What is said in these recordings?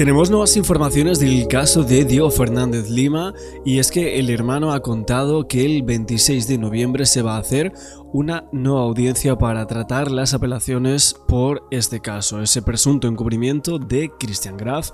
Tenemos nuevas informaciones del caso de Diego Fernández Lima y es que el hermano ha contado que el 26 de noviembre se va a hacer una nueva audiencia para tratar las apelaciones por este caso, ese presunto encubrimiento de Christian Graf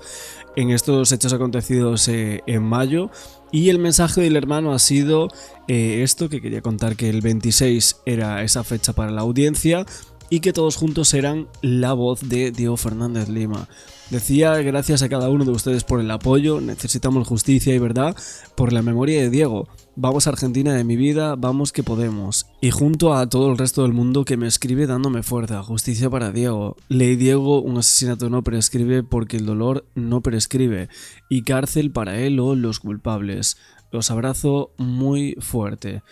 en estos hechos acontecidos en mayo. Y el mensaje del hermano ha sido esto, que quería contar que el 26 era esa fecha para la audiencia y que todos juntos eran la voz de Diego Fernández Lima. Decía: gracias a cada uno de ustedes por el apoyo, necesitamos justicia y verdad por la memoria de Diego. Vamos a Argentina de mi vida, vamos que podemos. Y junto a todo el resto del mundo que me escribe dándome fuerza, justicia para Diego. Ley Diego, un asesinato no prescribe porque el dolor no prescribe. Y cárcel para él o los culpables. Los abrazo muy fuerte.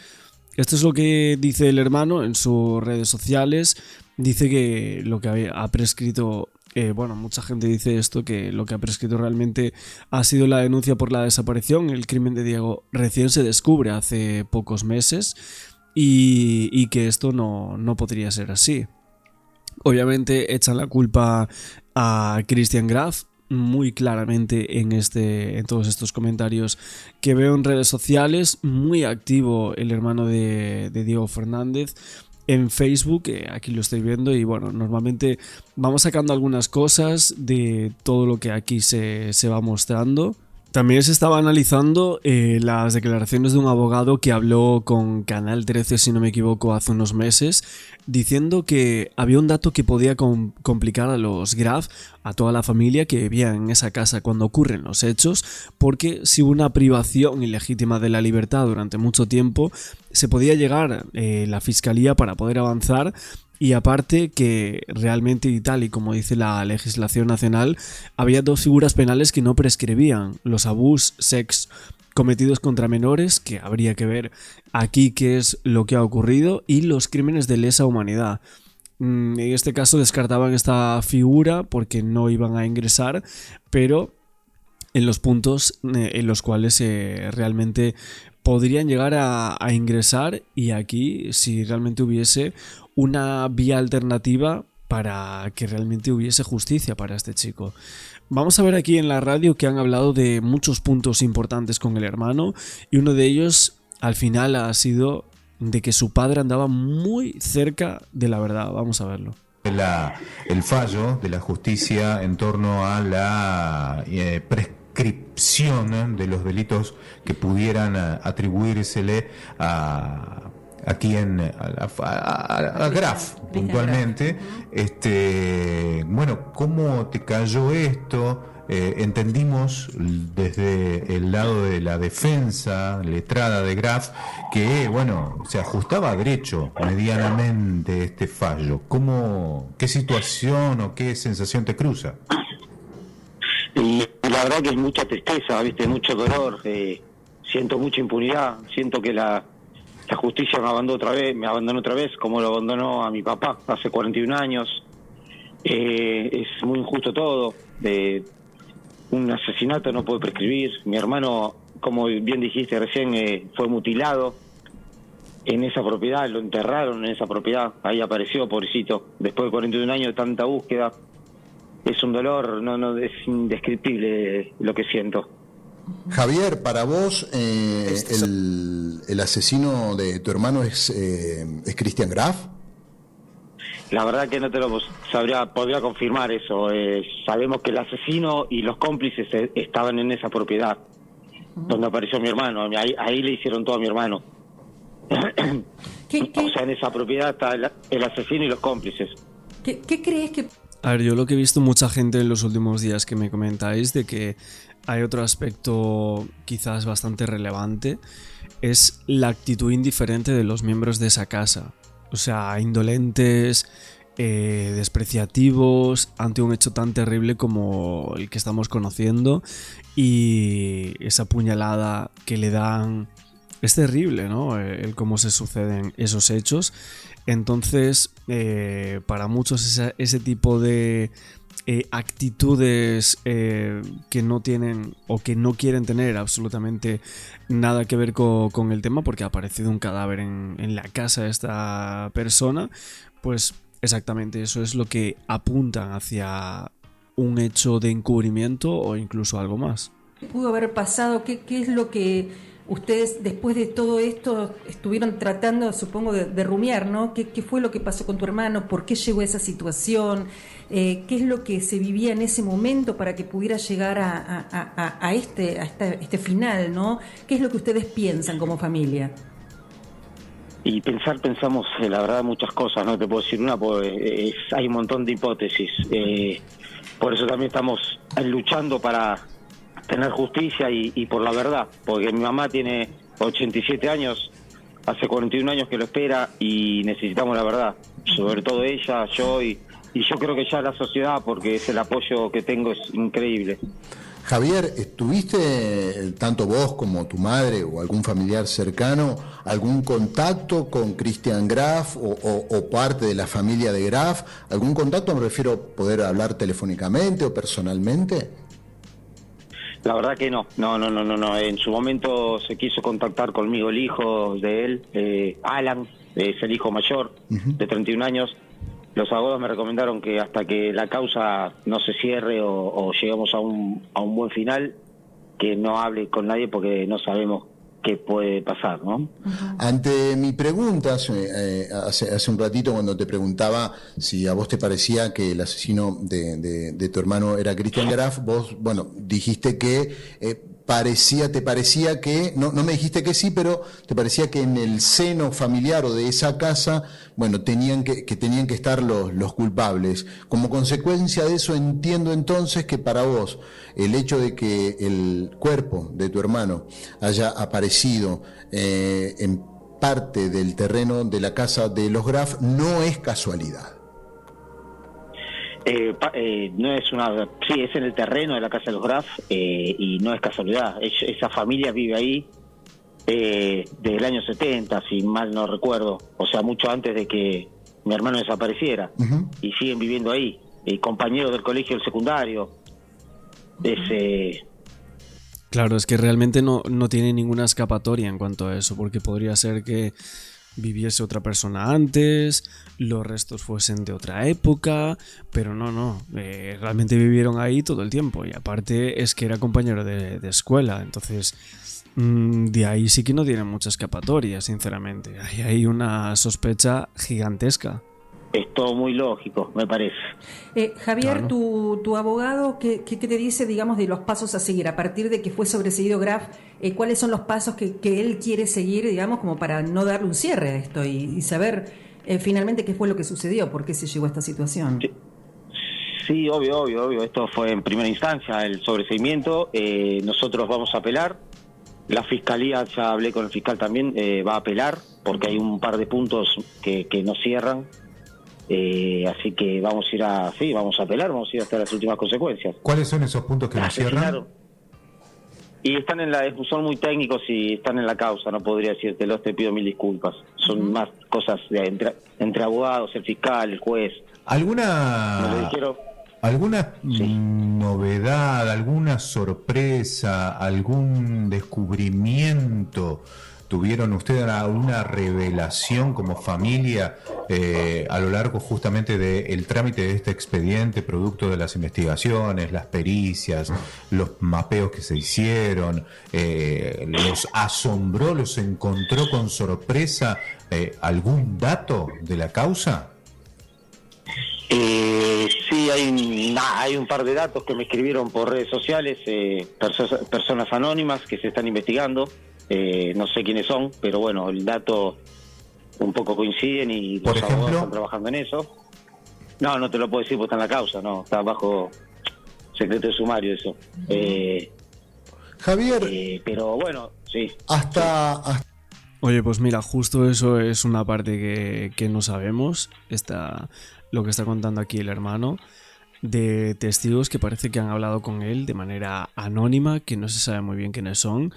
Esto es lo que dice el hermano en sus redes sociales. Dice que lo que ha prescrito, mucha gente dice esto, que lo que ha prescrito realmente ha sido la denuncia por la desaparición. El crimen de Diego recién se descubre hace pocos meses y que esto no podría ser así. Obviamente echan la culpa a Christian Graf muy claramente en todos estos comentarios que veo en redes sociales. Muy activo el hermano de Diego Fernández en Facebook, aquí lo estoy viendo, y bueno, normalmente vamos sacando algunas cosas de todo lo que aquí se va mostrando. También se estaba analizando las declaraciones de un abogado que habló con Canal 13, si no me equivoco, hace unos meses, diciendo que había un dato que podía complicar a los Graf, a toda la familia que vivía en esa casa cuando ocurren los hechos, porque si hubo una privación ilegítima de la libertad durante mucho tiempo, se podía llegar la fiscalía para poder avanzar. Y aparte que realmente, y tal y como dice la legislación nacional, había dos figuras penales que no prescribían: los abusos sex cometidos contra menores, que habría que ver aquí qué es lo que ha ocurrido, y los crímenes de lesa humanidad. En este caso descartaban esta figura porque no iban a ingresar, pero en los puntos en los cuales realmente podrían llegar a ingresar, y aquí si realmente hubiese una vía alternativa para que realmente hubiese justicia para este chico. Vamos a ver aquí en la radio que han hablado de muchos puntos importantes con el hermano, y uno de ellos al final ha sido de que su padre andaba muy cerca de la verdad. Vamos a verlo. El fallo de la justicia en torno a la prescripción de los delitos que pudieran atribuírsele a Graf puntualmente. ¿Cómo te cayó esto? Entendimos desde el lado de la defensa letrada de Graf que, se ajustaba a derecho medianamente este fallo. ¿Qué situación o qué sensación te cruza? Y la verdad que es mucha tristeza, mucho dolor, siento mucha impunidad, siento que la justicia me abandonó otra vez, como lo abandonó a mi papá hace 41 años. Es muy injusto todo. Un asesinato no puede prescribir. Mi hermano, como bien dijiste recién, fue mutilado en esa propiedad, lo enterraron en esa propiedad, ahí apareció, pobrecito, después de 41 años de tanta búsqueda. Es un dolor, no es indescriptible lo que siento. Javier, para vos el asesino de tu hermano es Christian Graf. La verdad que no te lo podría confirmar eso. Sabemos que el asesino y los cómplices estaban en esa propiedad donde apareció mi hermano. Ahí le hicieron todo a mi hermano. O sea, en esa propiedad está el asesino y los cómplices. ¿Qué crees que...? A ver, yo lo que he visto mucha gente en los últimos días que me comentáis de que hay otro aspecto quizás bastante relevante, es la actitud indiferente de los miembros de esa casa. O sea, indolentes, despreciativos ante un hecho tan terrible como el que estamos conociendo, y esa puñalada que le dan es terrible, ¿no? El cómo se suceden esos hechos. Entonces, para muchos ese tipo de actitudes que no tienen o que no quieren tener absolutamente nada que ver con el tema, porque ha aparecido un cadáver en la casa de esta persona, pues exactamente eso es lo que apuntan hacia un hecho de encubrimiento o incluso algo más. ¿Qué pudo haber pasado? ¿Qué es lo que ustedes, después de todo esto, estuvieron tratando, supongo, de rumiar, ¿no? ¿Qué fue lo que pasó con tu hermano? ¿Por qué llegó a esa situación? ¿Qué es lo que se vivía en ese momento para que pudiera llegar a este final, ¿no? ¿Qué es lo que ustedes piensan como familia? Y pensamos, la verdad, muchas cosas, no te puedo decir una, porque hay un montón de hipótesis. Por eso también estamos luchando para tener justicia y por la verdad, porque mi mamá tiene 87 años, hace 41 años que lo espera y necesitamos la verdad, sobre todo ella, yo y yo creo que ya la sociedad, porque es el apoyo que tengo, es increíble. Javier, ¿tuviste, tanto vos como tu madre o algún familiar cercano, algún contacto con Christian Graf o parte de la familia de Graf? ¿Algún contacto? Me refiero, poder hablar telefónicamente o personalmente. La verdad que no. En su momento se quiso contactar conmigo el hijo de él, Alan, es el hijo mayor, de 31 años. Los abogados me recomendaron que hasta que la causa no se cierre o lleguemos a un buen final, que no hable con nadie porque no sabemos qué puede pasar, ¿no? Ante mi pregunta, hace un ratito cuando te preguntaba si a vos te parecía que el asesino de tu hermano era Christian Graf, vos, bueno, dijiste que te parecía que, no me dijiste que sí, pero te parecía que en el seno familiar o de esa casa, bueno, tenían que estar los culpables. Como consecuencia de eso, entiendo entonces que para vos el hecho de que el cuerpo de tu hermano haya aparecido en parte del terreno de la casa de los Graf no es casualidad. No es sí, es en el terreno de la casa de los Graf, y no es casualidad. Esa familia vive ahí desde el año 70, si mal no recuerdo, o sea, mucho antes de que mi hermano desapareciera, y siguen viviendo ahí, compañeros del colegio del secundario. Claro, es que realmente no tiene ninguna escapatoria en cuanto a eso, porque podría ser que viviese otra persona antes, los restos fuesen de otra época, pero no, realmente vivieron ahí todo el tiempo, y aparte es que era compañero de escuela, entonces de ahí sí que no tienen mucha escapatoria, sinceramente. Hay una sospecha gigantesca. Es todo muy lógico, me parece. Javier, Claro. tu abogado, ¿qué te dice, digamos, de los pasos a seguir? A partir de que fue sobreseído Graf, ¿cuáles son los pasos que él quiere seguir, digamos, como para no darle un cierre a esto y saber finalmente qué fue lo que sucedió, por qué se llegó a esta situación? Sí, obvio. Esto fue en primera instancia, el sobreseimiento. Nosotros vamos a apelar. La fiscalía, ya hablé con el fiscal también, va a apelar, porque hay un par de puntos que no cierran. Así que vamos a apelar, vamos a ir hasta las últimas consecuencias. ¿Cuáles son esos puntos que no cierran? Y son muy técnicos y están en la causa, no podría decírtelos, te pido mil disculpas. Son más cosas entre abogados, el fiscal, el juez. ¿Alguna novedad, alguna sorpresa, algún descubrimiento tuvieron ustedes, una revelación como familia a lo largo justamente del trámite de este expediente, producto de las investigaciones, las pericias, los mapeos que se hicieron? ¿Los asombró, los encontró con sorpresa algún dato de la causa? Sí, hay un par de datos que me escribieron por redes sociales, personas anónimas que se están investigando. No sé quiénes son, pero bueno, el dato un poco coinciden y los abogados están trabajando en eso. No te lo puedo decir porque está en la causa, no, está bajo secreto de sumario eso. Javier, pero bueno, sí. Oye, pues mira, justo eso es una parte que no sabemos, lo que está contando aquí el hermano, de testigos que parece que han hablado con él de manera anónima, que no se sabe muy bien quiénes son,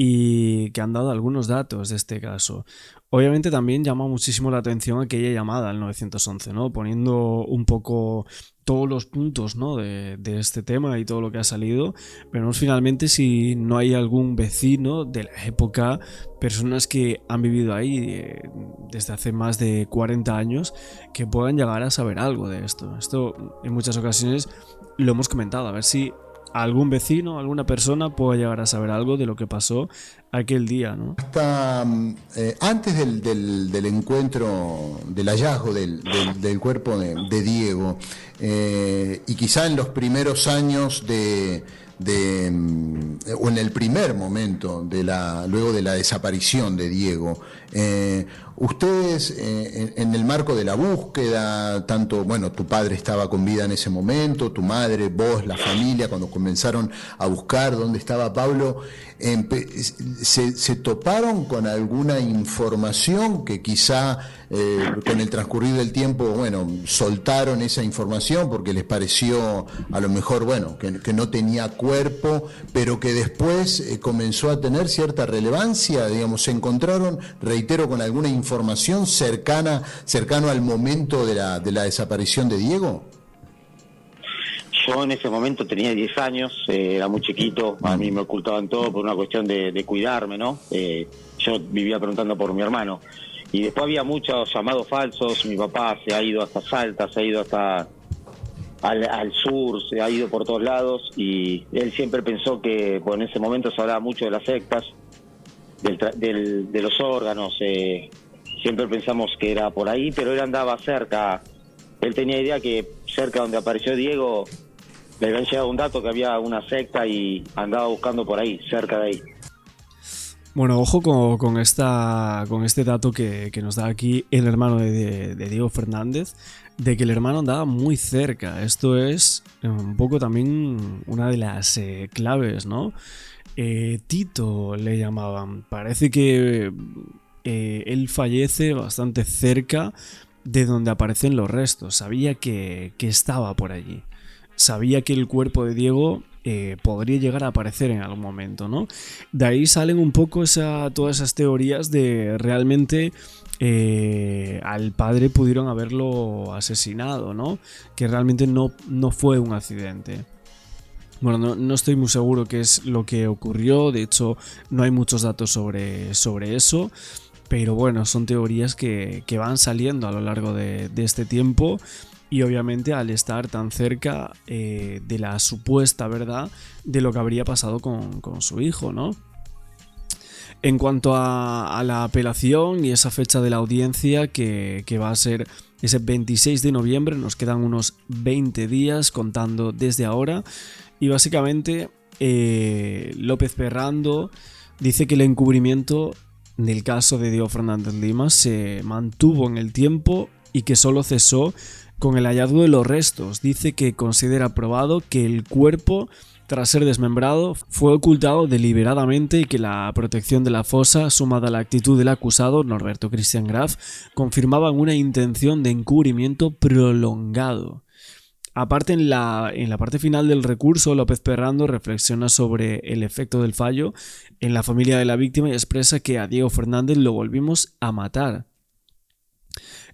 y que han dado algunos datos de este caso. Obviamente también llama muchísimo la atención aquella llamada al 911, ¿no? Poniendo un poco todos los puntos, ¿no? de este tema y todo lo que ha salido. Veremos finalmente si no hay algún vecino de la época, personas que han vivido ahí desde hace más de 40 años, que puedan llegar a saber algo de esto. Esto en muchas ocasiones lo hemos comentado, a ver si algún vecino, alguna persona puede llegar a saber algo de lo que pasó aquel día, ¿no? Hasta antes del encuentro, del hallazgo del cuerpo de Diego, y quizá en los primeros años o en el primer momento luego de la desaparición de Diego, ustedes en el marco de la búsqueda, tanto, bueno, tu padre estaba con vida en ese momento, tu madre, vos, la familia, cuando comenzaron a buscar dónde estaba Pablo, se toparon con alguna información que quizá con el transcurrir del tiempo, bueno, soltaron esa información porque les pareció a lo mejor, bueno, que no tenía cuerpo, pero que después comenzó a tener cierta relevancia, digamos, se encontraron, reitero, con alguna información cercano al momento de la desaparición de Diego? Yo en ese momento tenía 10 años, era muy chiquito, a mí me ocultaban todo por una cuestión de cuidarme, ¿no? Yo vivía preguntando por mi hermano. Y después había muchos llamados falsos, mi papá se ha ido hasta Salta, se ha ido hasta al sur, se ha ido por todos lados, y él siempre pensó que, bueno, en ese momento se hablaba mucho de las sectas, de los órganos, siempre pensamos que era por ahí, pero él andaba cerca, él tenía idea que cerca donde apareció Diego le habían llegado un dato que había una secta y andaba buscando por ahí, cerca de ahí. Bueno, ojo con este dato que nos da aquí el hermano de Diego Fernández, de que el hermano andaba muy cerca. Esto es un poco también una de las claves, ¿no? Tito le llamaban. Parece que él fallece bastante cerca de donde aparecen los restos. Sabía que estaba por allí. Sabía que el cuerpo de Diego podría llegar a aparecer en algún momento, ¿no? De ahí salen un poco todas esas teorías de realmente al padre pudieron haberlo asesinado, ¿no? Que realmente no fue un accidente. Bueno, no estoy muy seguro qué es lo que ocurrió, de hecho no hay muchos datos sobre eso, pero bueno, son teorías que van saliendo a lo largo de este tiempo. Y obviamente al estar tan cerca de la supuesta verdad de lo que habría pasado con su hijo, ¿no? En cuanto a la apelación y esa fecha de la audiencia que va a ser ese 26 de noviembre, nos quedan unos 20 días contando desde ahora. Y básicamente López Ferrando dice que el encubrimiento del caso de Diego Fernández Lima se mantuvo en el tiempo y que solo cesó con el hallazgo de los restos. Dice que considera probado que el cuerpo, tras ser desmembrado, fue ocultado deliberadamente y que la protección de la fosa, sumada a la actitud del acusado, Norberto Christian Graf, confirmaban una intención de encubrimiento prolongado. Aparte, en la parte final del recurso, López Ferrando reflexiona sobre el efecto del fallo en la familia de la víctima y expresa que a Diego Fernández lo volvimos a matar.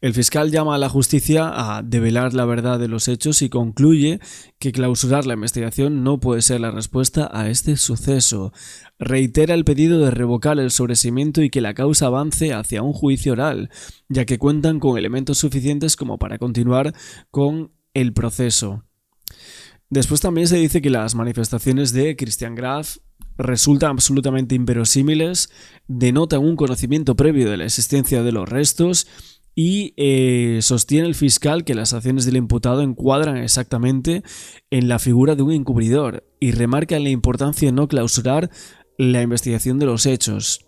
El fiscal llama a la justicia a develar la verdad de los hechos y concluye que clausurar la investigación no puede ser la respuesta a este suceso. Reitera el pedido de revocar el sobreseimiento y que la causa avance hacia un juicio oral, ya que cuentan con elementos suficientes como para continuar con el proceso. Después también se dice que las manifestaciones de Christian Graf resultan absolutamente inverosímiles, denotan un conocimiento previo de la existencia de los restos y sostiene el fiscal que las acciones del imputado encuadran exactamente en la figura de un encubridor y remarca la importancia de no clausurar la investigación de los hechos.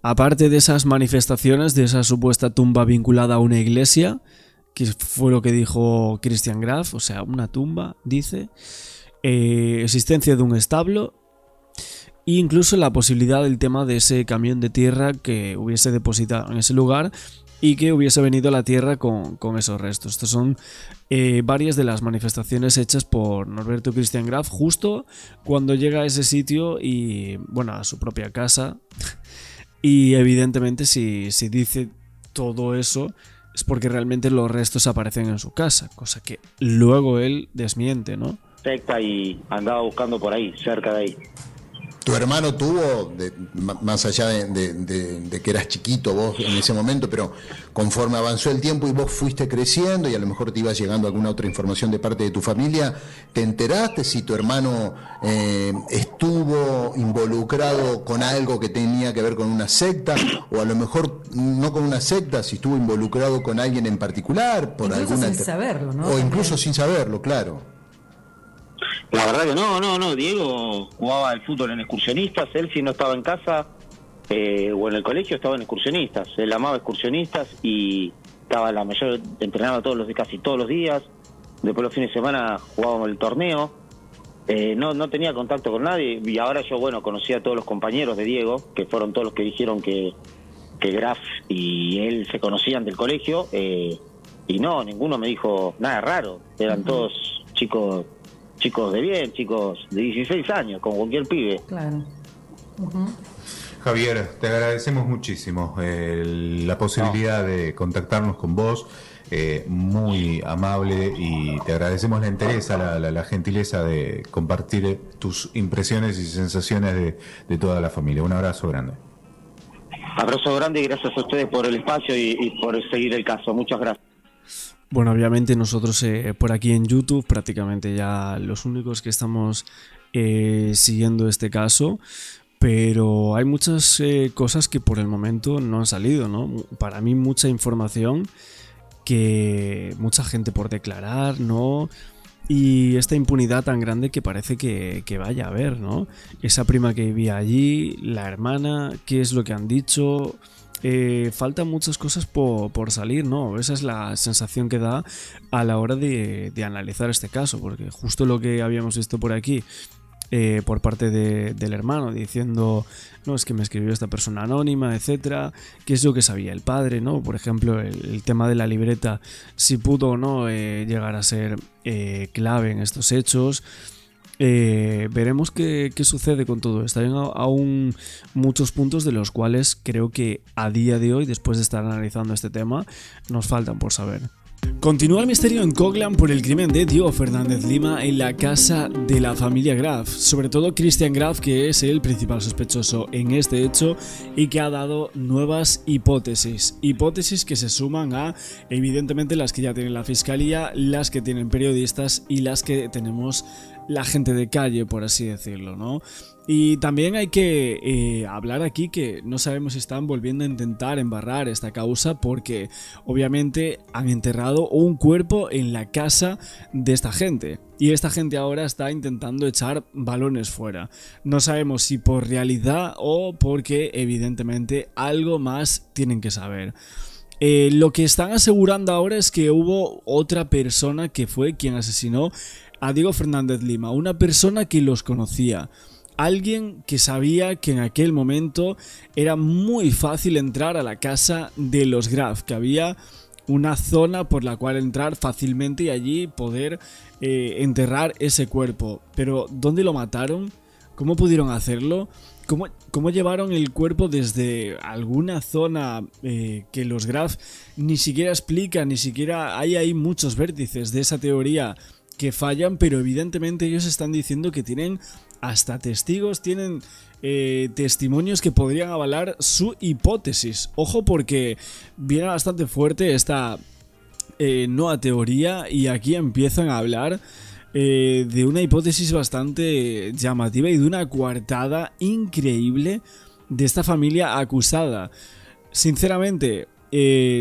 Aparte de esas manifestaciones de esa supuesta tumba vinculada a una iglesia, que fue lo que dijo Christian Graf, o sea, una tumba, dice, existencia de un establo e incluso la posibilidad del tema de ese camión de tierra que hubiese depositado en ese lugar y que hubiese venido a la Tierra con esos restos. Estos son varias de las manifestaciones hechas por Norberto Christian Graf justo cuando llega a ese sitio y, bueno, a su propia casa. Y evidentemente si dice todo eso es porque realmente los restos aparecen en su casa, cosa que luego él desmiente, ¿no? Secta y andaba buscando por ahí, cerca de ahí. Tu hermano tuvo, más allá de que eras chiquito vos en ese momento, pero conforme avanzó el tiempo y vos fuiste creciendo y a lo mejor te iba llegando alguna otra información de parte de tu familia, ¿te enteraste si tu hermano estuvo involucrado con algo que tenía que ver con una secta? O a lo mejor no con una secta, si estuvo involucrado con alguien en particular, por incluso alguna... sin saberlo, ¿no? O incluso sin saberlo, claro. La verdad que no, Diego jugaba al fútbol en excursionistas, él si no estaba en casa o en el colegio estaba en excursionistas, él amaba excursionistas y estaba entrenaba casi todos los días, después los fines de semana jugábamos el torneo, no tenía contacto con nadie y ahora yo, bueno, conocí a todos los compañeros de Diego, que fueron todos los que dijeron que Graf y él se conocían del colegio y no, ninguno me dijo nada raro, eran todos chicos de bien, chicos de 16 años, como cualquier pibe. Claro. Uh-huh. Javier, te agradecemos muchísimo la posibilidad de contactarnos con vos, muy amable, y te agradecemos la entereza, la gentileza de compartir tus impresiones y sensaciones de toda la familia. Un abrazo grande. Abrazo grande y gracias a ustedes por el espacio y por seguir el caso. Muchas gracias. Bueno, obviamente nosotros por aquí en YouTube prácticamente ya los únicos que estamos siguiendo este caso, pero hay muchas cosas que por el momento no han salido, ¿no? Para mí mucha información, que mucha gente por declarar, ¿no? Y esta impunidad tan grande que parece que vaya a haber, ¿no? Esa prima que vivía allí, la hermana, ¿qué es lo que han dicho? Faltan muchas cosas por salir, ¿no? Esa es la sensación que da a la hora de analizar este caso, porque justo lo que habíamos visto por aquí, por parte del hermano, diciendo, no, es que me escribió esta persona anónima, etcétera, qué es lo que sabía el padre, ¿no? Por ejemplo, el tema de la libreta, si pudo o no llegar a ser clave en estos hechos. Veremos qué sucede con todo esto. Hay aún muchos puntos de los cuales creo que a día de hoy, después de estar analizando este tema, nos faltan por saber. Continúa el misterio en Coglan por el crimen de Diego Fernández Lima en la casa de la familia Graf, sobre todo Christian Graf, que es el principal sospechoso en este hecho y que ha dado nuevas hipótesis que se suman a, evidentemente, las que ya tiene la fiscalía, las que tienen periodistas y las que tenemos la gente de calle, por así decirlo, ¿no? Y también hay que hablar aquí que no sabemos si están volviendo a intentar embarrar esta causa, porque obviamente han enterrado un cuerpo en la casa de esta gente y esta gente ahora está intentando echar balones fuera. No sabemos si por realidad o porque evidentemente algo más tienen que saber. Lo que están asegurando ahora es que hubo otra persona que fue quien asesinó a Diego Fernández Lima, una persona que los conocía. Alguien que sabía que en aquel momento era muy fácil entrar a la casa de los Graf, que había una zona por la cual entrar fácilmente y allí poder enterrar ese cuerpo. Pero ¿dónde lo mataron? ¿Cómo pudieron hacerlo? ¿Cómo llevaron el cuerpo desde alguna zona que los Graf ni siquiera explican, ni siquiera hay ahí muchos vértices de esa teoría que fallan, pero evidentemente ellos están diciendo que tienen hasta testigos, tienen testimonios que podrían avalar su hipótesis. Ojo, porque viene bastante fuerte esta nueva teoría y aquí empiezan a hablar de una hipótesis bastante llamativa y de una coartada increíble de esta familia acusada. Sinceramente,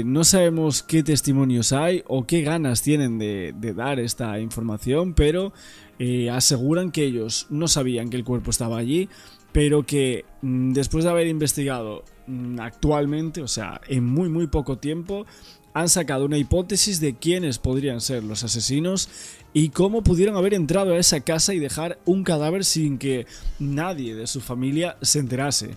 no sabemos qué testimonios hay o qué ganas tienen de dar esta información, pero aseguran que ellos no sabían que el cuerpo estaba allí, pero que después de haber investigado actualmente, o sea, en muy poco tiempo, han sacado una hipótesis de quiénes podrían ser los asesinos y cómo pudieron haber entrado a esa casa y dejar un cadáver sin que nadie de su familia se enterase.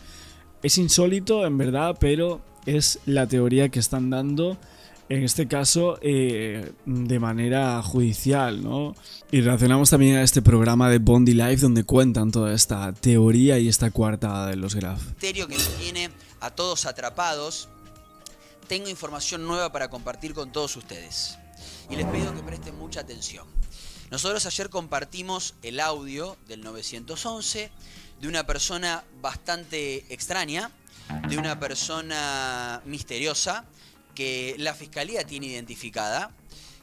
Es insólito, en verdad, pero es la teoría que están dando, en este caso, de manera judicial, ¿no? Y relacionamos también a este programa de Bondi Life donde cuentan toda esta teoría y esta coartada de los Graf. Misterio que nos tiene a todos atrapados. Tengo información nueva para compartir con todos ustedes. Y les pido que presten mucha atención. Nosotros ayer compartimos el audio del 911 de una persona bastante extraña, de una persona misteriosa que la fiscalía tiene identificada,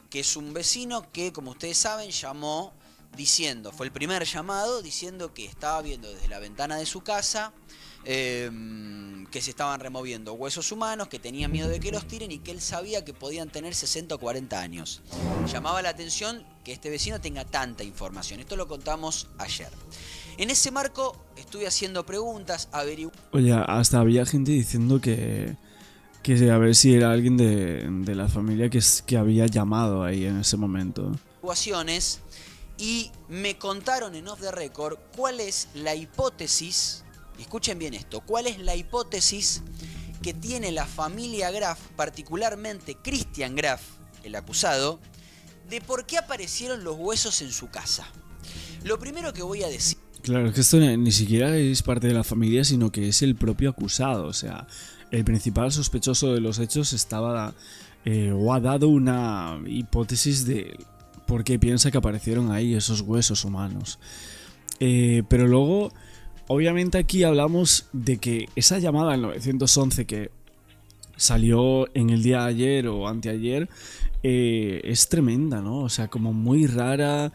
que es un vecino que, como ustedes saben, llamó diciendo, fue el primer llamado diciendo que estaba viendo desde la ventana de su casa que se estaban removiendo huesos humanos, que tenía miedo de que los tiren y que él sabía que podían tener 60 o 40 años. Llamaba la atención que este vecino tenga tanta información. Esto lo contamos ayer. En ese marco estuve haciendo preguntas, Oye, hasta había gente diciendo que a ver si era alguien de la familia que había llamado ahí en ese momento. Y me contaron en Off the Record cuál es la hipótesis, escuchen bien esto, cuál es la hipótesis que tiene la familia Graf, particularmente Christian Graf, el acusado, de por qué aparecieron los huesos en su casa. Lo primero que voy a decir... Claro, es que esto ni siquiera es parte de la familia, sino que es el propio acusado. O sea, el principal sospechoso de los hechos estaba o ha dado una hipótesis de por qué piensa que aparecieron ahí esos huesos humanos. Pero luego, obviamente aquí hablamos de que esa llamada al 911 que salió en el día de ayer o anteayer es tremenda, ¿no? O sea, como muy rara.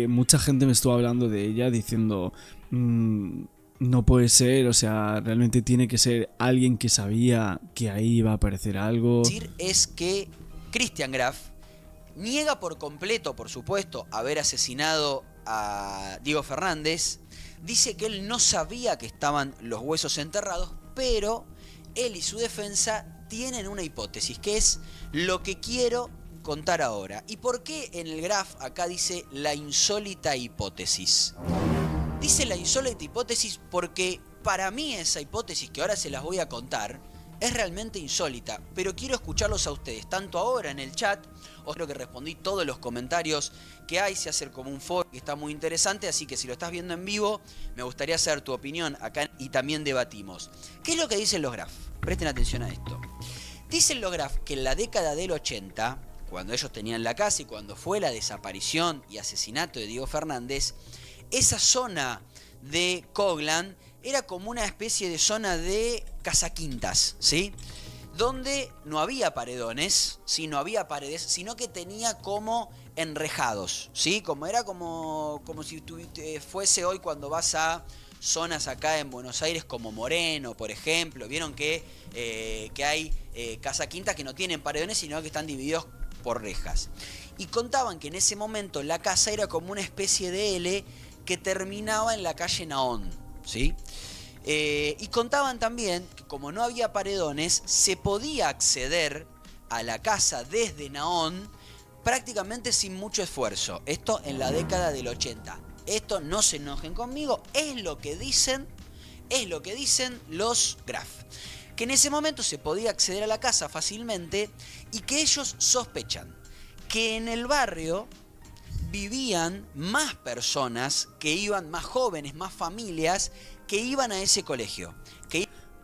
Mucha gente me estuvo hablando de ella diciendo no puede ser, o sea, realmente tiene que ser alguien que sabía que ahí iba a aparecer algo. Decir es que Christian Graf niega por completo, por supuesto, haber asesinado a Diego Fernández. Dice que él no sabía que estaban los huesos enterrados, pero él y su defensa tienen una hipótesis, que es lo que quiero contar ahora. ¿Y por qué en el Graf acá dice la insólita hipótesis? Dice la insólita hipótesis porque para mí esa hipótesis que ahora se las voy a contar es realmente insólita, pero quiero escucharlos a ustedes, tanto ahora en el chat, os creo que respondí todos los comentarios que hay, se hace como un foro que está muy interesante, así que si lo estás viendo en vivo, me gustaría saber tu opinión acá y también debatimos. ¿Qué es lo que dicen los Graf? Presten atención a esto. Dicen los Graf que en la década del 80, cuando ellos tenían la casa y cuando fue la desaparición y asesinato de Diego Fernández, esa zona de Coglan era como una especie de zona de casaquintas, ¿sí? Donde no había paredones, ¿sí? No había paredes, sino que tenía como enrejados, ¿sí? Era como si fuese hoy cuando vas a zonas acá en Buenos Aires como Moreno, por ejemplo. Vieron que hay casaquintas que no tienen paredones, sino que están divididos por rejas. Y contaban que en ese momento la casa era como una especie de L que terminaba en la calle Naón, ¿sí? Y contaban también que como no había paredones, se podía acceder a la casa desde Naón prácticamente sin mucho esfuerzo. Esto en la década del 80. Esto no se enojen conmigo, es lo que dicen los Graf. Que en ese momento se podía acceder a la casa fácilmente y que ellos sospechan que en el barrio vivían más personas que iban, más jóvenes, más familias que iban a ese colegio.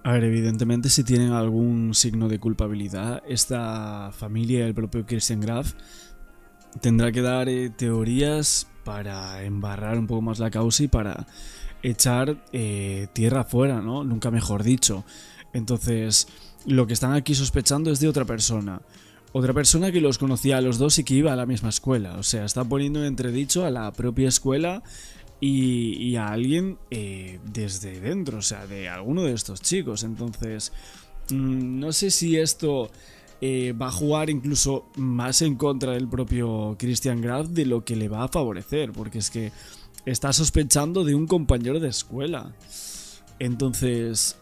A ver, evidentemente si tienen algún signo de culpabilidad, esta familia y el propio Christian Graf tendrá que dar teorías para embarrar un poco más la causa y para echar tierra afuera, ¿no? Nunca mejor dicho. Entonces, lo que están aquí sospechando es de otra persona. Otra persona que los conocía a los dos y que iba a la misma escuela. O sea, está poniendo en entredicho a la propia escuela y a alguien desde dentro, o sea, de alguno de estos chicos. Entonces, no sé si esto va a jugar incluso más en contra del propio Christian Graf de lo que le va a favorecer, porque es que está sospechando de un compañero de escuela. Entonces,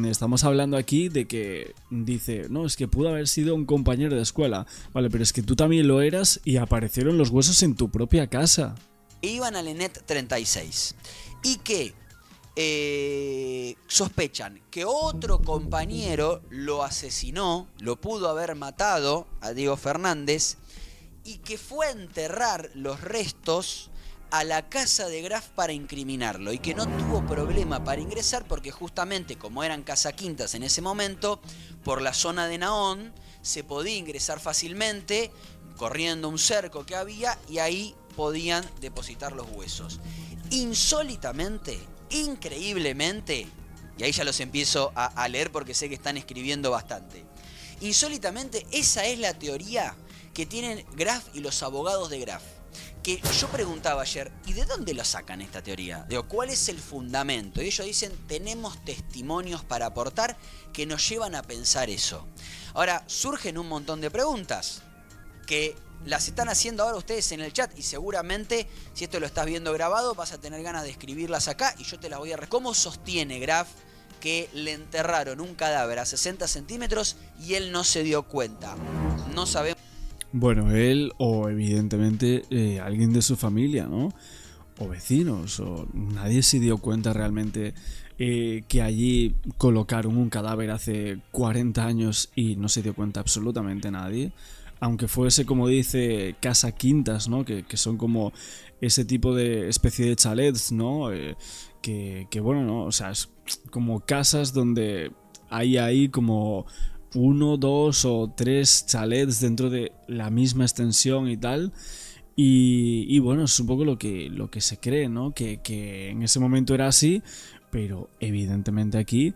estamos hablando aquí de que dice, no, es que pudo haber sido un compañero de escuela. Vale, pero es que tú también lo eras y aparecieron los huesos en tu propia casa. Iban al ENET 36 y que sospechan que otro compañero lo asesinó, lo pudo haber matado a Diego Fernández y que fue a enterrar los restos a la casa de Graf para incriminarlo y que no tuvo problema para ingresar porque justamente como eran casaquintas en ese momento, por la zona de Naón se podía ingresar fácilmente corriendo un cerco que había y ahí podían depositar los huesos. Insólitamente, increíblemente, y ahí ya los empiezo a leer porque sé que están escribiendo bastante. Insólitamente, esa es la teoría que tienen Graf y los abogados de Graf. Que yo preguntaba ayer, ¿y de dónde lo sacan esta teoría? Digo, ¿cuál es el fundamento? Y ellos dicen, tenemos testimonios para aportar que nos llevan a pensar eso. Ahora, surgen un montón de preguntas que las están haciendo ahora ustedes en el chat y seguramente, si esto lo estás viendo grabado, vas a tener ganas de escribirlas acá y yo te las voy a responder. ¿Cómo sostiene Graf que le enterraron un cadáver a 60 centímetros y él no se dio cuenta? No sabemos. Bueno, él o evidentemente alguien de su familia, ¿no? O vecinos, o nadie se dio cuenta realmente que allí colocaron un cadáver hace 40 años y no se dio cuenta absolutamente nadie. Aunque fuese, como dice, casa quintas, ¿no? Que son como ese tipo de especie de chalets, ¿no? Que bueno, ¿no? O sea, es como casas donde hay ahí como 1, 2 o 3 chalets dentro de la misma extensión y tal. Y bueno, es un poco lo que se cree, ¿no? Que en ese momento era así, pero evidentemente aquí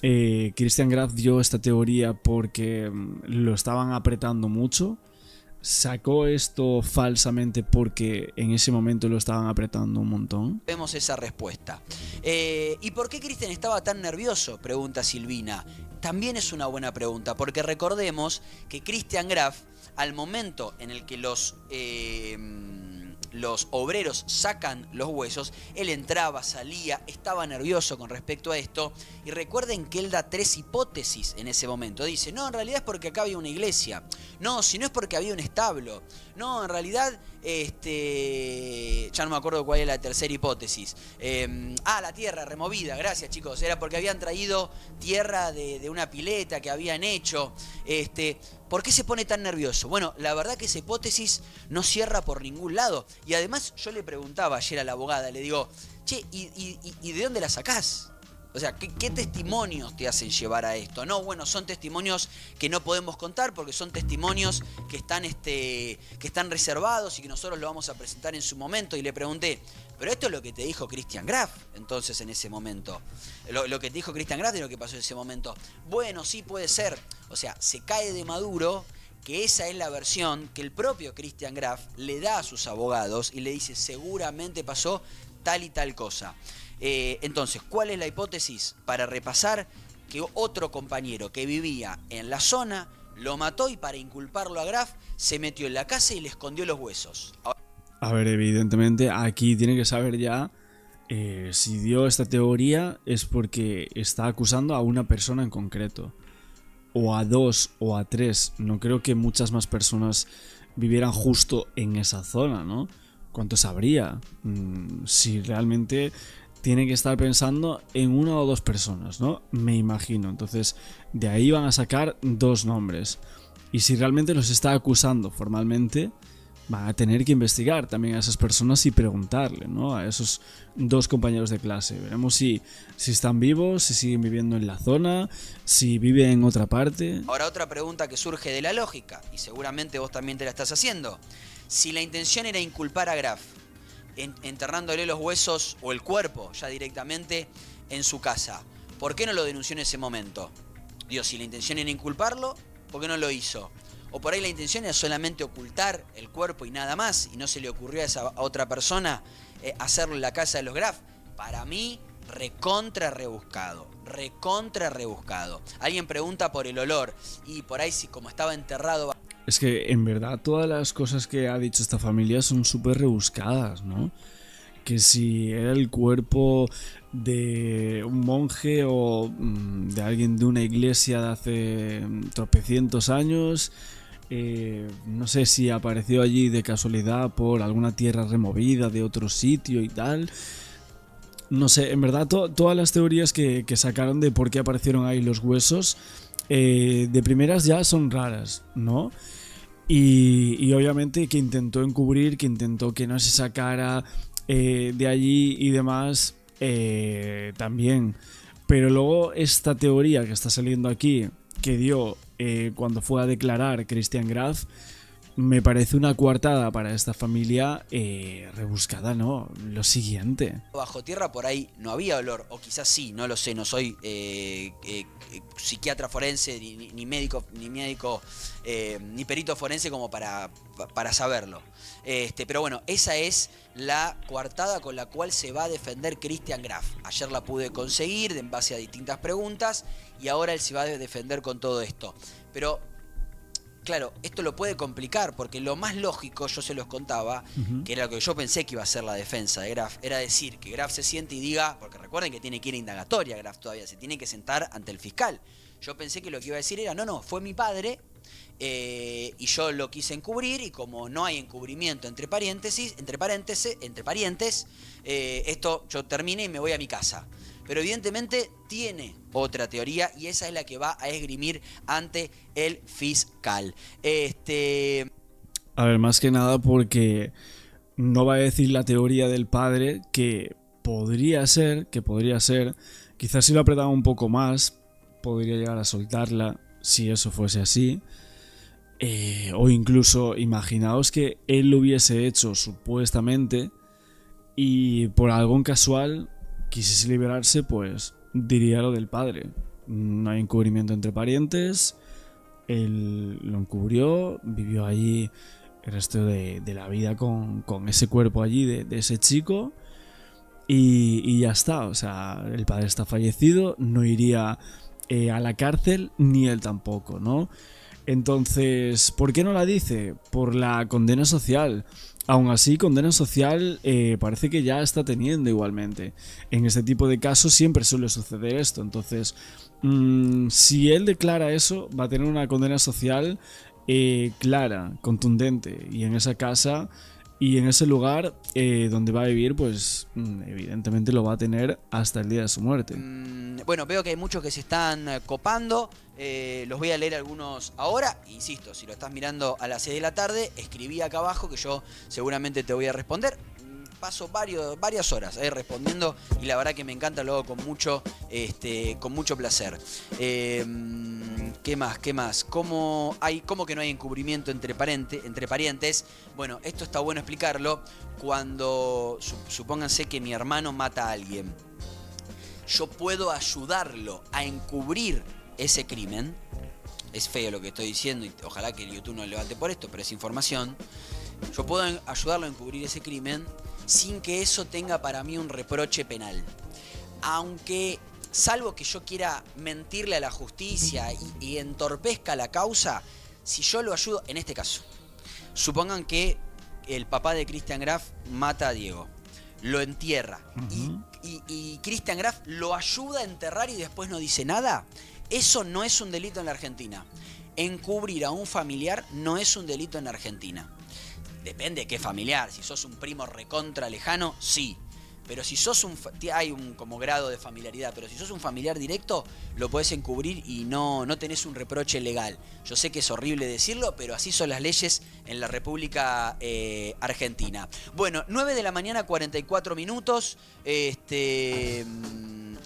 Christian Graf dio esta teoría porque lo estaban apretando mucho. Sacó esto falsamente porque en ese momento lo estaban apretando un montón. Vemos esa respuesta. ¿Y por qué Christian estaba tan nervioso? Pregunta Silvina. También es una buena pregunta, porque recordemos que Christian Graf, al momento en el que los obreros sacan los huesos, él entraba, salía, estaba nervioso con respecto a esto. Y recuerden que él da 3 hipótesis en ese momento. Dice, no, en realidad es porque acá había una iglesia. No, si no es porque había un establo. No, en realidad, ya no me acuerdo cuál es la tercera hipótesis. La tierra removida, gracias chicos. Era porque habían traído tierra de una pileta que habían hecho. ¿Por qué se pone tan nervioso? Bueno, la verdad que esa hipótesis no cierra por ningún lado. Y además yo le preguntaba ayer a la abogada, le digo, che, ¿y de dónde la sacás? O sea, ¿qué testimonios te hacen llevar a esto? No, bueno, son testimonios que no podemos contar porque son testimonios que están reservados y que nosotros lo vamos a presentar en su momento. Y le pregunté, pero esto es lo que te dijo Christian Graf entonces en ese momento. Lo que te dijo Christian Graf de lo que pasó en ese momento. Bueno, sí puede ser. O sea, se cae de maduro que esa es la versión que el propio Christian Graf le da a sus abogados y le dice seguramente pasó tal y tal cosa. Entonces, ¿cuál es la hipótesis? Para repasar, que otro compañero que vivía en la zona lo mató y para inculparlo a Graf se metió en la casa y le escondió los huesos. A ver, evidentemente aquí tiene que saber ya si dio esta teoría es porque está acusando a una persona en concreto. O a 2 o a 3. No creo que muchas más personas vivieran justo en esa zona, ¿no? ¿Cuántos habría? Si realmente tiene que estar pensando en 1 o 2 personas, ¿no? Me imagino. Entonces, de ahí van a sacar 2 nombres. Y si realmente los está acusando formalmente, van a tener que investigar también a esas personas y preguntarle, ¿no? A esos 2 compañeros de clase. Veremos si están vivos, si siguen viviendo en la zona, si viven en otra parte. Ahora otra pregunta que surge de la lógica, y seguramente vos también te la estás haciendo. Si la intención era inculpar a Graf, enterrándole los huesos o el cuerpo ya directamente en su casa, ¿por qué no lo denunció en ese momento? Digo, si la intención era inculparlo, ¿por qué no lo hizo? O por ahí la intención era solamente ocultar el cuerpo y nada más, y no se le ocurrió a esa otra persona hacerlo en la casa de los Graf. Para mí, recontra rebuscado. Alguien pregunta por el olor, y por ahí si como estaba enterrado... Es que en verdad todas las cosas que ha dicho esta familia son súper rebuscadas, ¿no? Que si era el cuerpo de un monje o de alguien de una iglesia de hace tropecientos años, no sé si apareció allí de casualidad por alguna tierra removida de otro sitio y tal. No sé, en verdad todas las teorías que sacaron de por qué aparecieron ahí los huesos, de primeras ya son raras, ¿no? Y obviamente que intentó encubrir, que intentó que no se sacara de allí y demás, también. Pero luego esta teoría que está saliendo aquí, que dio cuando fue a declarar Christian Graf, me parece una coartada para esta familia rebuscada, ¿no? Lo siguiente. Bajo tierra por ahí no había olor, o quizás sí, no lo sé, no soy psiquiatra forense, ni médico, ni perito forense como para saberlo. Pero bueno, esa es la coartada con la cual se va a defender Christian Graf. Ayer la pude conseguir en base a distintas preguntas y ahora él se va a defender con todo esto. Pero claro, esto lo puede complicar porque lo más lógico, yo se los contaba, que era lo que yo pensé que iba a ser la defensa de Graf, era decir que Graf se siente y diga, porque recuerden que tiene que ir a indagatoria Graf todavía, se tiene que sentar ante el fiscal. Yo pensé que lo que iba a decir era, no, fue mi padre y yo lo quise encubrir y como no hay encubrimiento entre parientes, esto yo terminé y me voy a mi casa. Pero evidentemente tiene otra teoría y esa es la que va a esgrimir ante el fiscal. A ver, más que nada porque no va a decir la teoría del padre que podría ser, quizás si lo apretaba un poco más, podría llegar a soltarla si eso fuese así. O incluso imaginaos que él lo hubiese hecho supuestamente y por algún casual quisiese liberarse, pues diría lo del padre. No hay encubrimiento entre parientes, él lo encubrió, vivió allí el resto de la vida con ese cuerpo allí de ese chico y ya está. O sea, el padre está fallecido, no iría a la cárcel, ni él tampoco, ¿no? Entonces, ¿por qué no la dice? Por la condena social. Aún así, condena social parece que ya está teniendo igualmente. En este tipo de casos siempre suele suceder esto. Entonces, si él declara eso, va a tener una condena social clara, contundente. Y en esa casa y en ese lugar donde va a vivir, pues evidentemente lo va a tener hasta el día de su muerte. Bueno, veo que hay muchos que se están copando. Los voy a leer algunos ahora. Insisto, si lo estás mirando a las 6 de la tarde, escribí acá abajo que yo seguramente te voy a responder. Paso varias horas respondiendo y la verdad que me encanta, lo hago con mucho placer. ¿Qué más? ¿Cómo que no hay encubrimiento entre parientes? Bueno, esto está bueno explicarlo. Cuando supónganse que mi hermano mata a alguien, yo puedo ayudarlo a encubrir ese crimen. Es feo lo que estoy diciendo y ojalá que el YouTube no levante por esto, pero es información. Yo puedo ayudarlo a encubrir ese crimen sin que eso tenga para mí un reproche penal. Aunque, salvo que yo quiera mentirle a la justicia y entorpezca la causa, si yo lo ayudo, en este caso, supongan que el papá de Christian Graf mata a Diego, lo entierra y Christian Graf lo ayuda a enterrar y después no dice nada, eso no es un delito en la Argentina. Encubrir a un familiar no es un delito en la Argentina. Depende de qué familiar. Si sos un primo recontra lejano, sí. Pero si sos hay un como grado de familiaridad, pero si sos un familiar directo, lo podés encubrir y no tenés un reproche legal. Yo sé que es horrible decirlo, pero así son las leyes en la República Argentina. Bueno, 9 de la mañana, 44 minutos.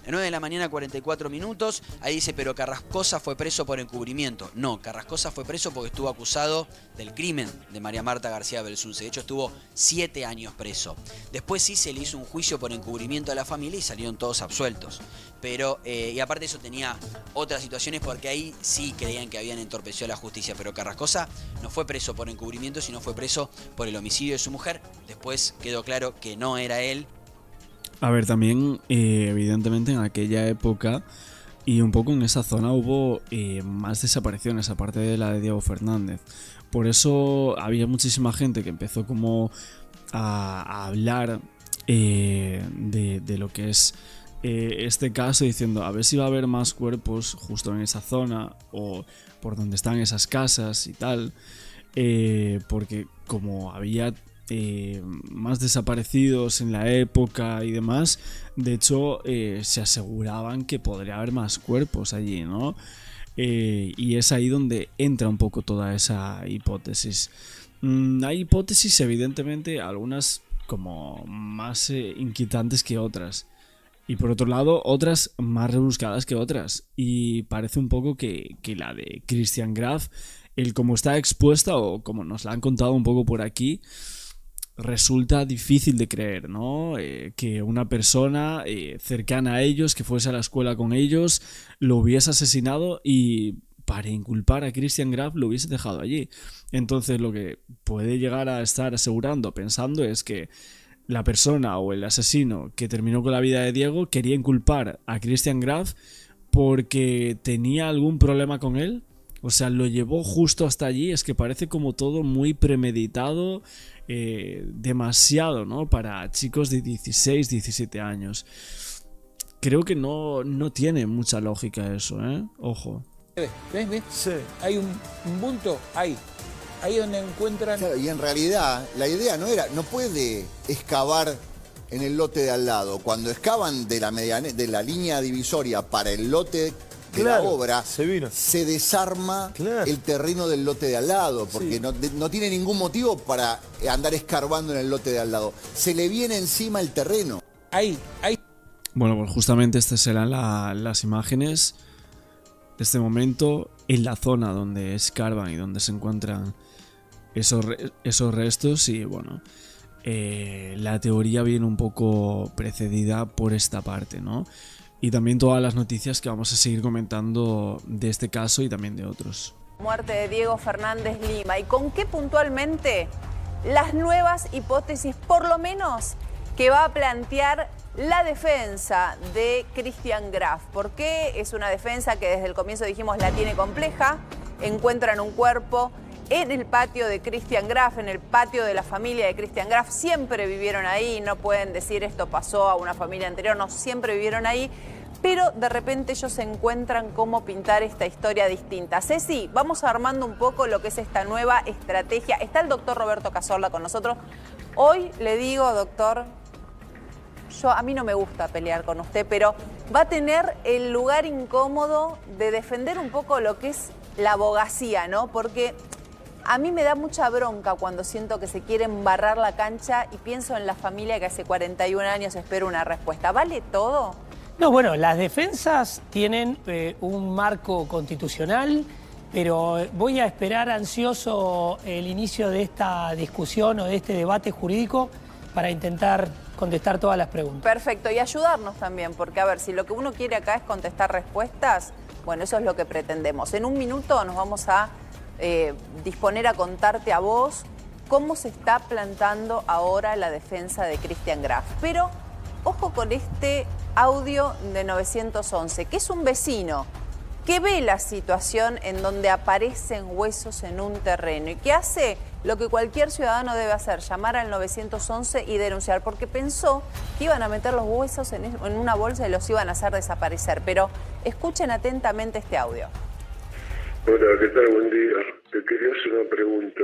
9 de la mañana, 44 minutos. Ahí dice, pero Carrascosa fue preso por encubrimiento. No, Carrascosa fue preso porque estuvo acusado del crimen de María Marta García Belsunce. De hecho, estuvo 7 años preso. Después sí se le hizo un juicio por encubrimiento a la familia y salieron todos absueltos. Pero, y aparte eso tenía otras situaciones porque ahí sí creían que habían entorpecido a la justicia. Pero Carrascosa no fue preso por encubrimiento, sino fue preso por el homicidio de su mujer. Después quedó claro que no era él. A ver, también evidentemente en aquella época y un poco en esa zona hubo más desapariciones aparte de la de Diego Fernández. Por eso había muchísima gente que empezó como a hablar de lo que es este caso, diciendo a ver si va a haber más cuerpos justo en esa zona o por donde están esas casas y tal, porque como había más desaparecidos en la época y demás, de hecho se aseguraban que podría haber más cuerpos allí, ¿no? Y es ahí donde entra un poco toda esa hipótesis. Hay hipótesis, evidentemente, algunas como más inquietantes que otras. Y por otro lado, otras más rebuscadas que otras. Y parece un poco que la de Christian Graf, el como está expuesta o como nos la han contado un poco por aquí, resulta difícil de creer, ¿no? Que una persona cercana a ellos, que fuese a la escuela con ellos, lo hubiese asesinado y para inculpar a Christian Graf lo hubiese dejado allí. Entonces lo que puede llegar a estar asegurando, pensando, es que la persona o el asesino que terminó con la vida de Diego quería inculpar a Christian Graf porque tenía algún problema con él. O sea, lo llevó justo hasta allí. Es que parece como todo muy premeditado, demasiado, ¿no? Para chicos de 16, 17 años. Creo que no tiene mucha lógica eso, ¿eh? Ojo. ¿Ves? Sí. Hay un punto ahí donde encuentran... Claro, y en realidad la idea no puede excavar en el lote de al lado. Cuando excavan de la línea divisoria para el lote de la obra, se desarma el terreno del lote de al lado, porque no tiene ningún motivo para andar escarbando en el lote de al lado. Se le viene encima el terreno. Ahí. Bueno, pues justamente estas serán las imágenes de este momento en la zona donde escarban y donde se encuentran esos restos. Y bueno, la teoría viene un poco precedida por esta parte, ¿no? Y también todas las noticias que vamos a seguir comentando de este caso y también de otros. Muerte de Diego Fernández Lima. ¿Y con qué puntualmente? Las nuevas hipótesis, por lo menos, que va a plantear la defensa de Christian Graf. ¿Por qué? Es una defensa que desde el comienzo dijimos la tiene compleja. Encuentran un cuerpo en el patio de Christian Graf, en el patio de la familia de Christian Graf. Siempre vivieron ahí, no pueden decir esto pasó a una familia anterior, no, siempre vivieron ahí. Pero de repente ellos se encuentran cómo pintar esta historia distinta. Ceci, vamos armando un poco lo que es esta nueva estrategia. Está el doctor Roberto Cazorla con nosotros. Hoy le digo, doctor, a mí no me gusta pelear con usted, pero va a tener el lugar incómodo de defender un poco lo que es la abogacía, ¿no? Porque a mí me da mucha bronca cuando siento que se quiere embarrar la cancha y pienso en la familia que hace 41 años espera una respuesta. ¿Vale todo? No, bueno, las defensas tienen un marco constitucional, pero voy a esperar ansioso el inicio de esta discusión o de este debate jurídico para intentar contestar todas las preguntas. Perfecto, y ayudarnos también, porque a ver, si lo que uno quiere acá es contestar respuestas, bueno, eso es lo que pretendemos. En un minuto nos vamos a disponer a contarte a vos cómo se está plantando ahora la defensa de Christian Graf. Pero ojo con este audio de 911, que es un vecino que ve la situación en donde aparecen huesos en un terreno y que hace lo que cualquier ciudadano debe hacer, llamar al 911 y denunciar, porque pensó que iban a meter los huesos en una bolsa y los iban a hacer desaparecer. Pero escuchen atentamente este audio. Hola, ¿qué tal? Buen día. Te quería hacer una pregunta.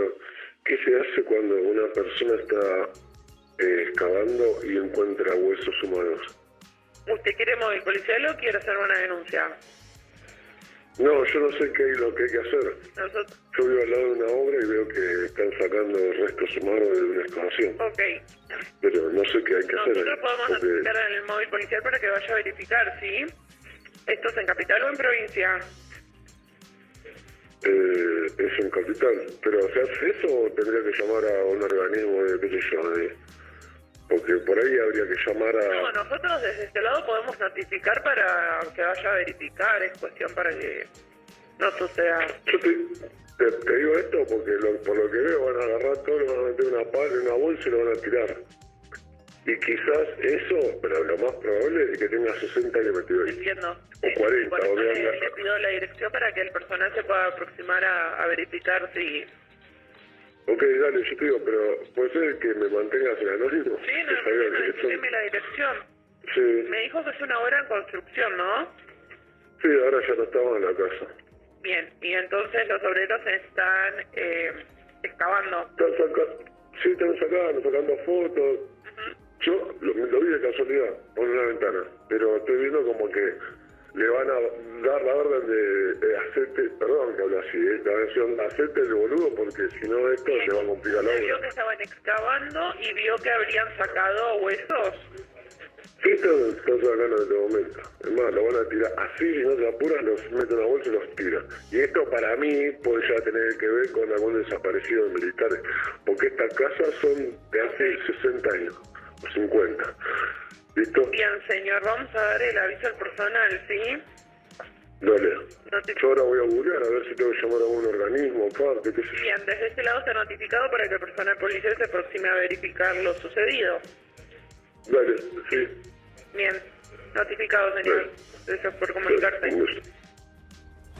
¿Qué se hace cuando una persona está excavando y encuentra huesos humanos? ¿Usted quiere móvil policial o quiere hacer una denuncia? No, yo no sé qué es lo que hay que hacer. Yo vivo al lado de una obra y veo que están sacando restos humanos de una excavación. Ok. Pero no sé qué hay que hacer. Nosotros podemos notificar en el móvil policial para que vaya a verificar, ¿sí? ¿Esto es en capital o en provincia? Es en capital. Pero ¿se hace eso o tendría que llamar a un organismo de, qué sé yo, porque por ahí habría que llamar a... No, nosotros desde este lado podemos notificar para que vaya a verificar, es cuestión para que no suceda. Yo te digo esto porque por lo que veo van a agarrar todo, lo van a meter una pala en una bolsa y lo van a tirar. Y quizás eso, pero lo más probable es que tenga 60 años metido ahí. Entiendo. O 40. Por eso le pido la dirección para que el personal se pueda aproximar a verificar si... Ok, dale, yo te digo, pero puede ser que me mantengas en anónimo. Sí, no hay problema, dime la dirección. Sí. Me dijo que es una obra en construcción, ¿no? Sí, ahora ya no estamos en la casa. Bien, y entonces los obreros están excavando. Sí, están sacando fotos. Yo lo vi de casualidad, por una ventana, pero estoy viendo como que le van a dar la orden de hacerte, perdón que hablo así, la versión hacerte el boludo, porque si no esto se va a complicar la Vio obra. que estaban excavando y vio que habrían sacado huesos. Sí, están sacando en este momento. Es más, lo van a tirar así, si no se apuran, los meten en la bolsa y los tiran. Y esto para mí puede ya tener que ver con algún desaparecido de militares, porque estas casas son de hace 60 años, o 50. ¿Listo? Bien, señor, vamos a dar el aviso al personal, ¿sí? Dale. Yo ahora voy a googlear a ver si tengo que llamar a algún organismo, parte, qué sé yo. Bien, desde este lado se ha notificado para que el personal policial se aproxime a verificar lo sucedido. Dale, sí. Bien, notificado, señor. Gracias por comunicarse.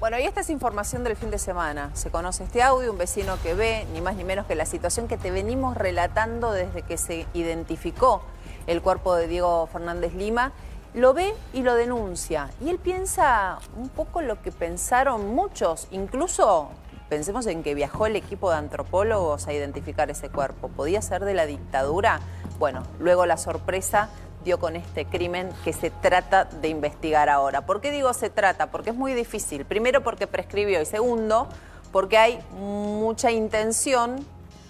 Bueno, y esta es información del fin de semana. Se conoce este audio, un vecino que ve, ni más ni menos que la situación que te venimos relatando desde que se identificó el cuerpo de Diego Fernández Lima. Lo ve y lo denuncia. Y él piensa un poco lo que pensaron muchos. Incluso pensemos en que viajó el equipo de antropólogos a identificar ese cuerpo. ¿Podía ser de la dictadura? Bueno, luego la sorpresa dio con este crimen que se trata de investigar ahora. ¿Por qué digo se trata? Porque es muy difícil. Primero, porque prescribió, y segundo, porque hay mucha intención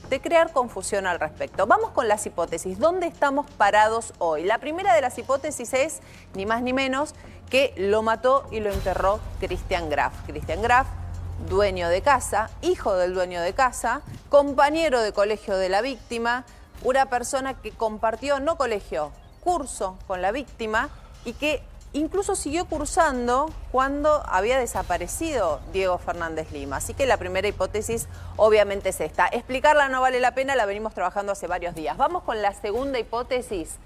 de crear confusión al respecto. Vamos con las hipótesis. ¿Dónde estamos parados hoy? La primera de las hipótesis es, ni más ni menos, que lo mató y lo enterró Cristian Graf. Cristian Graf, dueño de casa, hijo del dueño de casa, compañero de colegio de la víctima, una persona que compartió, no colegio, curso con la víctima y que incluso siguió cursando cuando había desaparecido Diego Fernández Lima. Así que la primera hipótesis obviamente es esta. Explicarla no vale la pena, la venimos trabajando hace varios días. Vamos con la segunda hipótesis.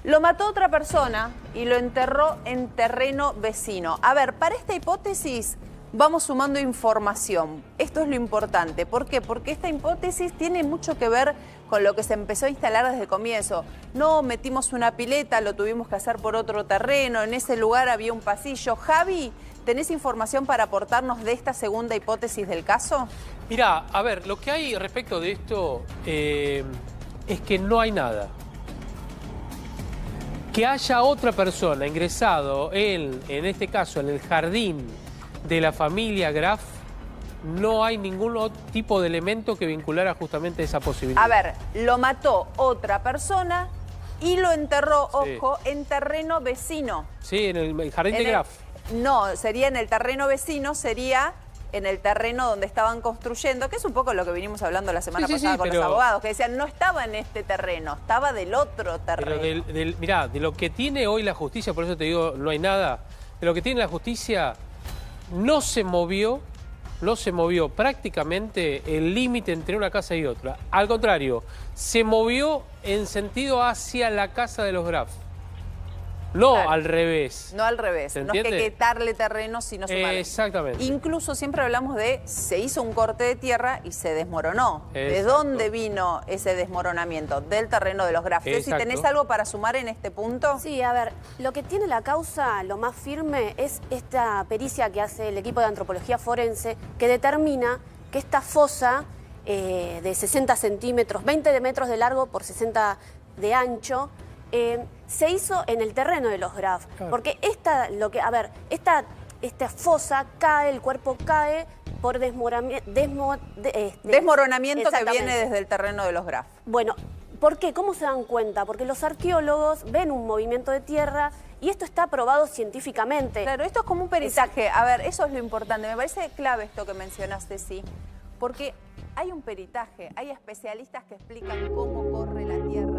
Lo mató otra persona y lo enterró en terreno vecino. A ver, para esta hipótesis vamos sumando información. Esto es lo importante. ¿Por qué? Porque esta hipótesis tiene mucho que ver con lo que se empezó a instalar desde el comienzo. No metimos una pileta, lo tuvimos que hacer por otro terreno, en ese lugar había un pasillo. Javi, ¿tenés información para aportarnos de esta segunda hipótesis del caso? Mirá, a ver, lo que hay respecto de esto es que no hay nada. Que haya otra persona ingresado en este caso, en el jardín de la familia Graf, no hay ningún tipo de elemento que vinculara justamente esa posibilidad. A ver, lo mató otra persona y lo enterró, ojo, en terreno vecino. Sí, en el jardín de Graf. No, sería en el terreno vecino, sería en el terreno donde estaban construyendo, que es un poco lo que vinimos hablando la semana pasada con los abogados, que decían no estaba en este terreno, estaba del otro terreno. Pero mirá, de lo que tiene hoy la justicia, por eso te digo, no hay nada, de lo que tiene la justicia, no se movió prácticamente el límite entre una casa y otra. Al contrario, se movió en sentido hacia la casa de los Graf. No al revés. No al revés. No es que quitarle terreno, sino sumarle. Exactamente. Incluso siempre hablamos de se hizo un corte de tierra y se desmoronó. Exacto. ¿De dónde vino ese desmoronamiento? Del terreno de los Graf. Si tenés algo para sumar en este punto. Sí, a ver, lo que tiene la causa, lo más firme, es esta pericia que hace el equipo de antropología forense, que determina que esta fosa de 60 centímetros, 20 metros de largo por 60 de ancho, se hizo en el terreno de los Graf. Claro. Porque esta fosa cae, el cuerpo cae por desmoronamiento que viene desde el terreno de los Graf. Bueno, ¿por qué? ¿Cómo se dan cuenta? Porque los arqueólogos ven un movimiento de tierra y esto está probado científicamente. Claro, esto es como un peritaje. A ver, eso es lo importante. Me parece clave esto que mencionaste, sí. Porque hay un peritaje, hay especialistas que explican cómo corre la tierra.